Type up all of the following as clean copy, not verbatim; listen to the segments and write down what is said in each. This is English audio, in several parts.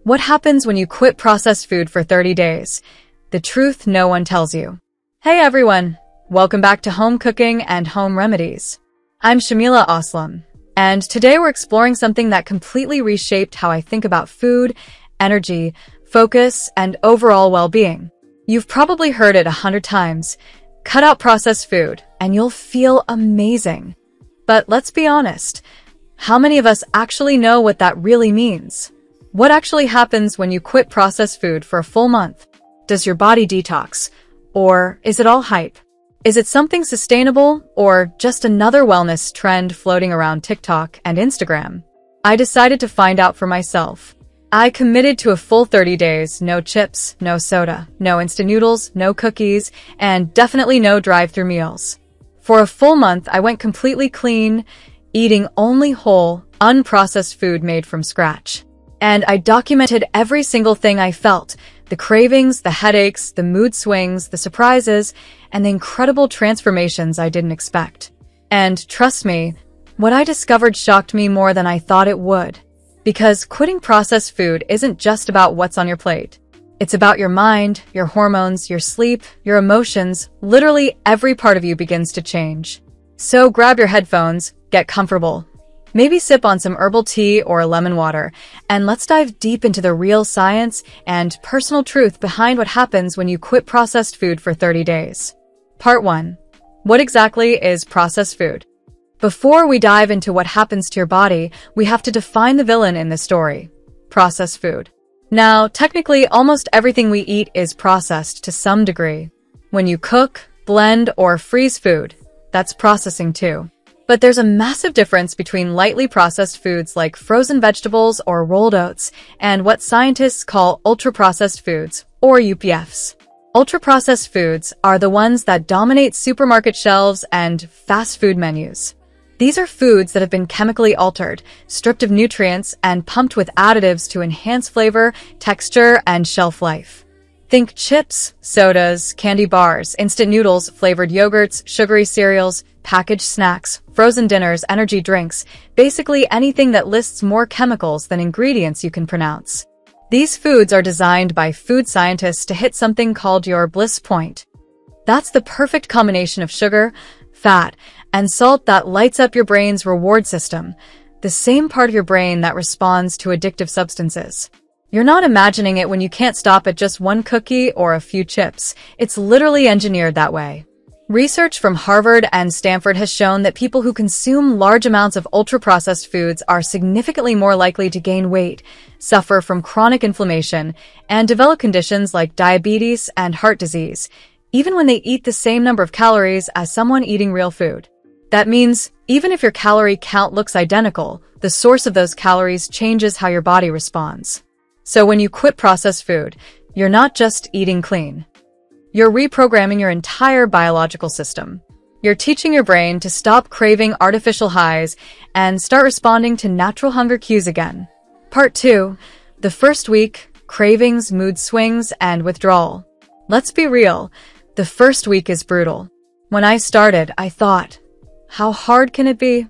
What happens when you quit processed food for 30 days? The truth no one tells you. Hey everyone, welcome back to Home Cooking and Home Remedies. I'm Shamila Aslam, and today we're exploring something that completely reshaped how I think about food, energy, focus, and overall well-being. You've probably heard it 100 times. Cut out processed food, and you'll feel amazing. But let's be honest, how many of us actually know what that really means? What actually happens when you quit processed food for a full month? Does your body detox? Or is it all hype? Is it something sustainable or just another wellness trend floating around TikTok and Instagram? I decided to find out for myself. I committed to a full 30 days, no chips, no soda, no instant noodles, no cookies, and definitely no drive-through meals. For a full month, I went completely clean, eating only whole, unprocessed food made from scratch. And I documented every single thing I felt, the cravings, the headaches, the mood swings, the surprises, and the incredible transformations I didn't expect. And trust me, what I discovered shocked me more than I thought it would. Because quitting processed food isn't just about what's on your plate. It's about your mind, your hormones, your sleep, your emotions. Literally every part of you begins to change. So grab your headphones, get comfortable. Maybe sip on some herbal tea or lemon water, and let's dive deep into the real science and personal truth behind what happens when you quit processed food for 30 days. Part 1. What exactly is processed food? Before we dive into what happens to your body, we have to define the villain in the story: processed food. Now, technically, almost everything we eat is processed to some degree. When you cook, blend, or freeze food, that's processing too. But there's a massive difference between lightly processed foods like frozen vegetables or rolled oats and what scientists call ultra-processed foods, or UPFs. Ultra-processed foods are the ones that dominate supermarket shelves and fast food menus. These are foods that have been chemically altered, stripped of nutrients, and pumped with additives to enhance flavor, texture, and shelf life. Think chips, sodas, candy bars, instant noodles, flavored yogurts, sugary cereals, packaged snacks, frozen dinners, energy drinks, basically anything that lists more chemicals than ingredients you can pronounce. These foods are designed by food scientists to hit something called your bliss point. That's the perfect combination of sugar, fat, and salt that lights up your brain's reward system, the same part of your brain that responds to addictive substances. You're not imagining it when you can't stop at just one cookie or a few chips. It's literally engineered that way. Research from Harvard and Stanford has shown that people who consume large amounts of ultra-processed foods are significantly more likely to gain weight, suffer from chronic inflammation, and develop conditions like diabetes and heart disease, even when they eat the same number of calories as someone eating real food. That means, even if your calorie count looks identical, the source of those calories changes how your body responds. So when you quit processed food, you're not just eating clean. You're reprogramming your entire biological system. You're teaching your brain to stop craving artificial highs and start responding to natural hunger cues again. Part 2. The first week: cravings, mood swings, and withdrawal. Let's be real, the first week is brutal. When I started, I thought, how hard can it be?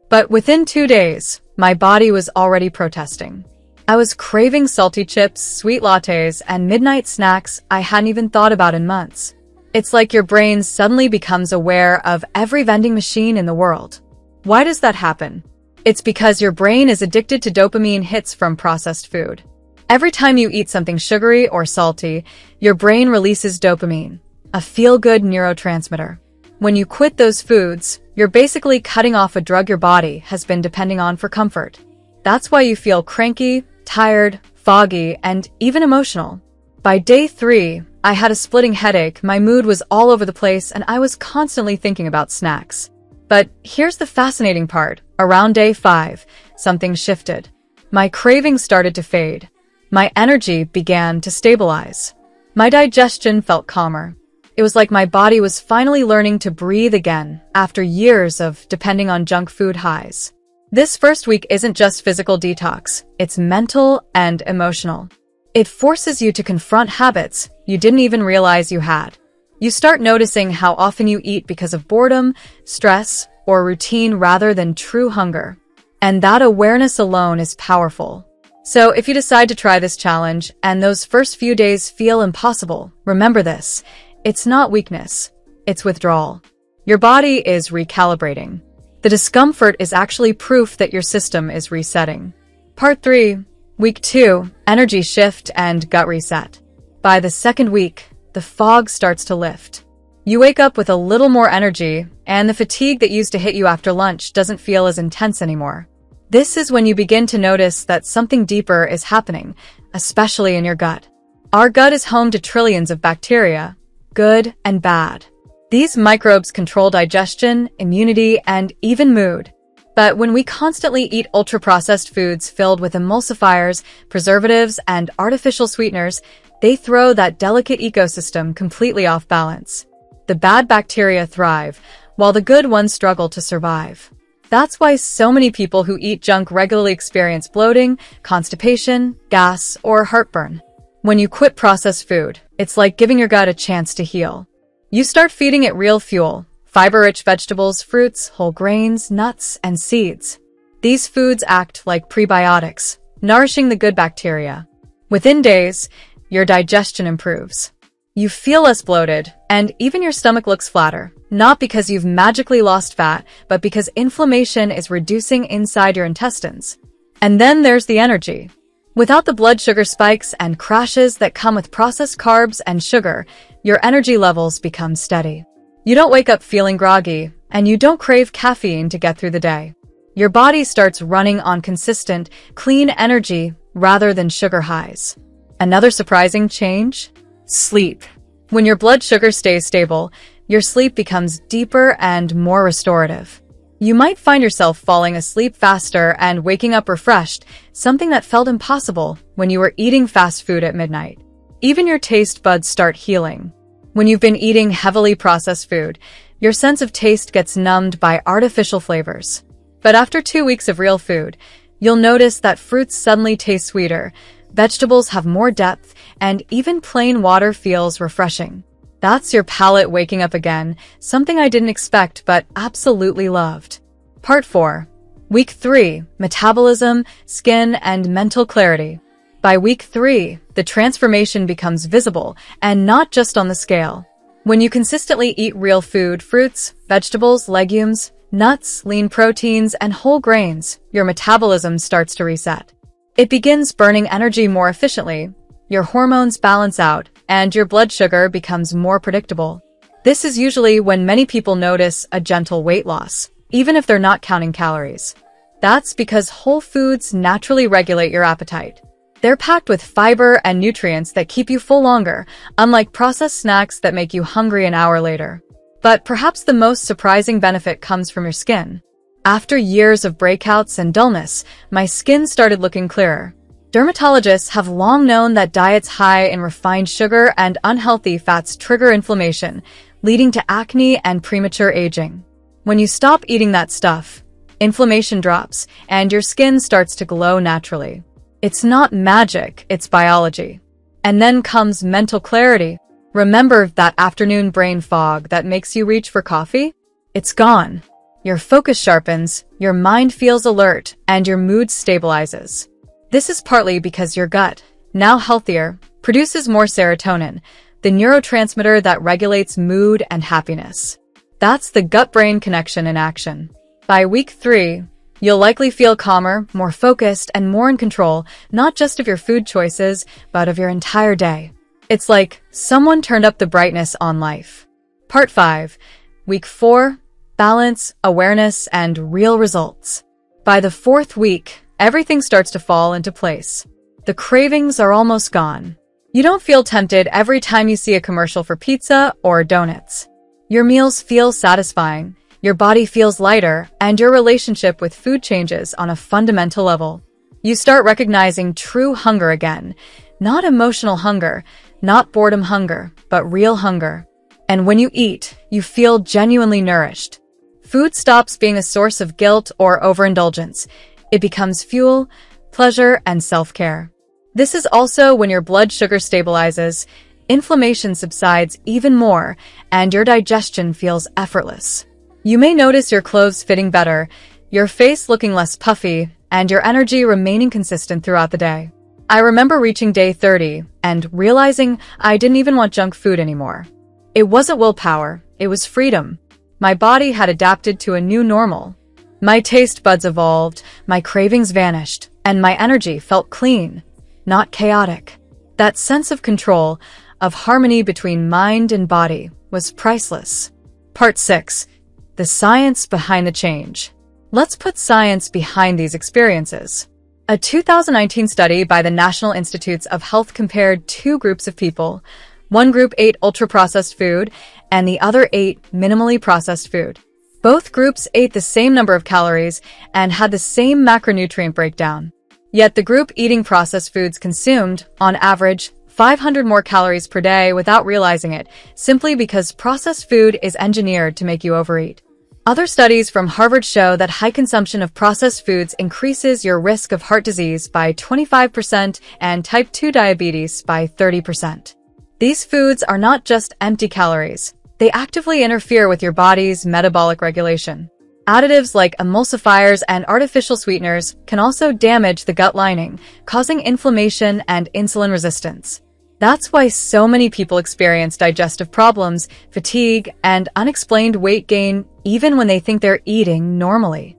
But within 2 days, my body was already protesting. I was craving salty chips, sweet lattes, and midnight snacks I hadn't even thought about in months. It's like your brain suddenly becomes aware of every vending machine in the world. Why does that happen? It's because your brain is addicted to dopamine hits from processed food. Every time you eat something sugary or salty, your brain releases dopamine, a feel-good neurotransmitter. When you quit those foods, you're basically cutting off a drug your body has been depending on for comfort. That's why you feel cranky, tired, foggy, and even emotional. By day 3, I had a splitting headache, my mood was all over the place, and I was constantly thinking about snacks. But here's the fascinating part. Around day 5, something shifted. My cravings started to fade. My energy began to stabilize. My digestion felt calmer. It was like my body was finally learning to breathe again after years of depending on junk food highs. This first week isn't just physical detox, it's mental and emotional. It forces you to confront habits you didn't even realize you had. You start noticing how often you eat because of boredom, stress, or routine rather than true hunger. And that awareness alone is powerful. So if you decide to try this challenge and those first few days feel impossible, remember this. It's not weakness. It's withdrawal. Your body is recalibrating. The discomfort is actually proof that your system is resetting. Part 3. Week 2. Energy shift and gut reset. By the second week, the fog starts to lift. You wake up with a little more energy, and the fatigue that used to hit you after lunch doesn't feel as intense anymore. This is when you begin to notice that something deeper is happening, especially in your gut. Our gut is home to trillions of bacteria, good and bad. These microbes control digestion, immunity, and even mood. But when we constantly eat ultra-processed foods filled with emulsifiers, preservatives, and artificial sweeteners, they throw that delicate ecosystem completely off balance. The bad bacteria thrive, while the good ones struggle to survive. That's why so many people who eat junk regularly experience bloating, constipation, gas, or heartburn. When you quit processed food, it's like giving your gut a chance to heal. You start feeding it real fuel, fiber-rich vegetables, fruits, whole grains, nuts, and seeds. These foods act like prebiotics, nourishing the good bacteria. Within days, your digestion improves. You feel less bloated, and even your stomach looks flatter, not because you've magically lost fat, but because inflammation is reducing inside your intestines. And then there's the energy. Without the blood sugar spikes and crashes that come with processed carbs and sugar, your energy levels become steady. You don't wake up feeling groggy, and you don't crave caffeine to get through the day. Your body starts running on consistent, clean energy rather than sugar highs. Another surprising change? Sleep. When your blood sugar stays stable, your sleep becomes deeper and more restorative. You might find yourself falling asleep faster and waking up refreshed, something that felt impossible when you were eating fast food at midnight. Even your taste buds start healing. When you've been eating heavily processed food, your sense of taste gets numbed by artificial flavors. But after 2 weeks of real food, you'll notice that fruits suddenly taste sweeter, vegetables have more depth, and even plain water feels refreshing. That's your palate waking up again, something I didn't expect but absolutely loved. Part 4. Week 3. Metabolism, skin, and mental clarity. By week 3, the transformation becomes visible, and not just on the scale. When you consistently eat real food, fruits, vegetables, legumes, nuts, lean proteins, and whole grains, your metabolism starts to reset. It begins burning energy more efficiently, your hormones balance out, and your blood sugar becomes more predictable. This is usually when many people notice a gentle weight loss, even if they're not counting calories. That's because whole foods naturally regulate your appetite. They're packed with fiber and nutrients that keep you full longer, unlike processed snacks that make you hungry an hour later. But perhaps the most surprising benefit comes from your skin. After years of breakouts and dullness, my skin started looking clearer. Dermatologists have long known that diets high in refined sugar and unhealthy fats trigger inflammation, leading to acne and premature aging. When you stop eating that stuff, inflammation drops, and your skin starts to glow naturally. It's not magic, it's biology. And then comes mental clarity. Remember that afternoon brain fog that makes you reach for coffee? It's gone. Your focus sharpens, your mind feels alert, and your mood stabilizes. This is partly because your gut, now healthier, produces more serotonin, the neurotransmitter that regulates mood and happiness. That's the gut-brain connection in action. By week 3, you'll likely feel calmer, more focused, and more in control, not just of your food choices, but of your entire day. It's like someone turned up the brightness on life. Part 5. Week 4. Balance, awareness, and real results. By the 4th week, everything starts to fall into place. The cravings are almost gone. You don't feel tempted every time you see a commercial for pizza or donuts. Your meals feel satisfying, your body feels lighter, and your relationship with food changes on a fundamental level. You start recognizing true hunger again. Not emotional hunger, not boredom hunger, but real hunger. And when you eat, you feel genuinely nourished. Food stops being a source of guilt or overindulgence. It becomes fuel, pleasure, and self-care. This is also when your blood sugar stabilizes, inflammation subsides even more, and your digestion feels effortless. You may notice your clothes fitting better, your face looking less puffy, and your energy remaining consistent throughout the day. I remember reaching day 30 and realizing I didn't even want junk food anymore. It wasn't willpower, it was freedom. My body had adapted to a new normal. My taste buds evolved, my cravings vanished, and my energy felt clean, not chaotic. That sense of control, of harmony between mind and body, was priceless. Part 6. The science behind the change. Let's put science behind these experiences. A 2019 study by the National Institutes of Health compared two groups of people. One group ate ultra-processed food, and the other ate minimally processed food. Both groups ate the same number of calories and had the same macronutrient breakdown. Yet the group eating processed foods consumed, on average, 500 more calories per day without realizing it, simply because processed food is engineered to make you overeat. Other studies from Harvard show that high consumption of processed foods increases your risk of heart disease by 25% and type 2 diabetes by 30%. These foods are not just empty calories. They actively interfere with your body's metabolic regulation. Additives like emulsifiers and artificial sweeteners can also damage the gut lining, causing inflammation and insulin resistance. That's why so many people experience digestive problems, fatigue, and unexplained weight gain even when they think they're eating normally.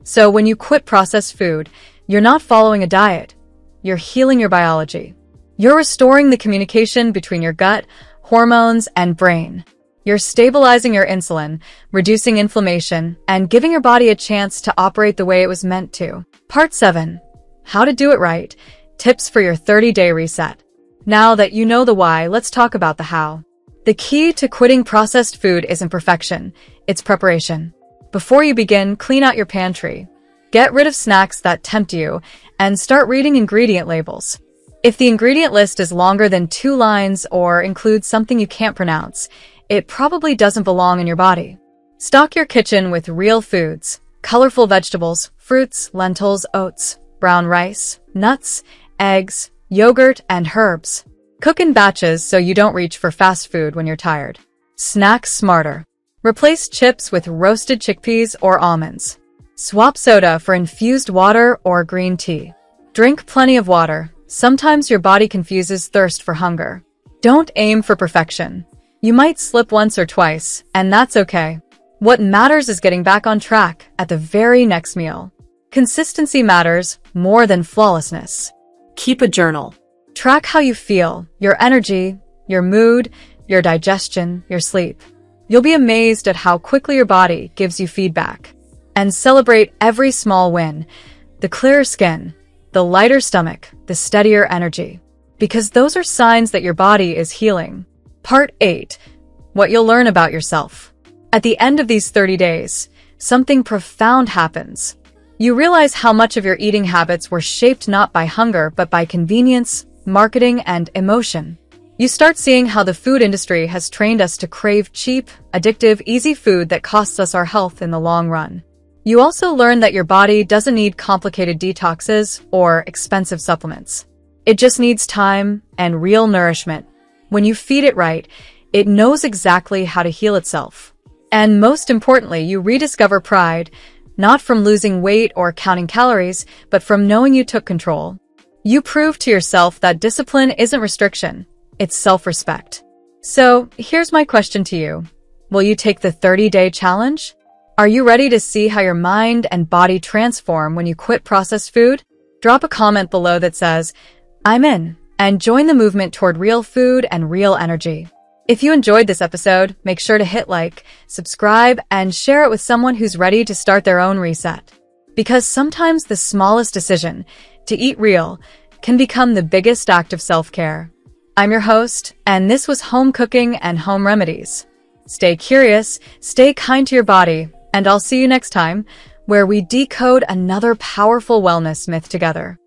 So when you quit processed food, you're not following a diet. You're healing your biology. You're restoring the communication between your gut, hormones, and brain. You're stabilizing your insulin, reducing inflammation, and giving your body a chance to operate the way it was meant to. Part 7. How to do it right. Tips for your 30-day reset. Now that you know the why, let's talk about the how. The key to quitting processed food isn't perfection, it's preparation. Before you begin, clean out your pantry. Get rid of snacks that tempt you, and start reading ingredient labels. If the ingredient list is longer than 2 lines or includes something you can't pronounce, it probably doesn't belong in your body. Stock your kitchen with real foods, colorful vegetables, fruits, lentils, oats, brown rice, nuts, eggs, yogurt, and herbs. Cook in batches so you don't reach for fast food when you're tired. Snack smarter. Replace chips with roasted chickpeas or almonds. Swap soda for infused water or green tea. Drink plenty of water. Sometimes your body confuses thirst for hunger. Don't aim for perfection. You might slip once or twice, and that's okay. What matters is getting back on track at the very next meal. Consistency matters more than flawlessness. Keep a journal. Track how you feel, your energy, your mood, your digestion, your sleep. You'll be amazed at how quickly your body gives you feedback. And celebrate every small win. The clearer skin, the lighter stomach, the steadier energy. Because those are signs that your body is healing. Part 8. What you'll learn about yourself. At the end of these 30 days, something profound happens. You realize how much of your eating habits were shaped not by hunger but by convenience, marketing, and emotion. You start seeing how the food industry has trained us to crave cheap, addictive, easy food that costs us our health in the long run. You also learn that your body doesn't need complicated detoxes or expensive supplements. It just needs time and real nourishment. When you feed it right, it knows exactly how to heal itself. And most importantly, you rediscover pride, not from losing weight or counting calories, but from knowing you took control. You prove to yourself that discipline isn't restriction, it's self-respect. So, here's my question to you. Will you take the 30-day challenge? Are you ready to see how your mind and body transform when you quit processed food? Drop a comment below that says, "I'm in," and join the movement toward real food and real energy. If you enjoyed this episode, make sure to hit like, subscribe, and share it with someone who's ready to start their own reset. Because sometimes the smallest decision, to eat real, can become the biggest act of self-care. I'm your host, and this was Home Cooking and Home Remedies. Stay curious, stay kind to your body, and I'll see you next time, where we decode another powerful wellness myth together.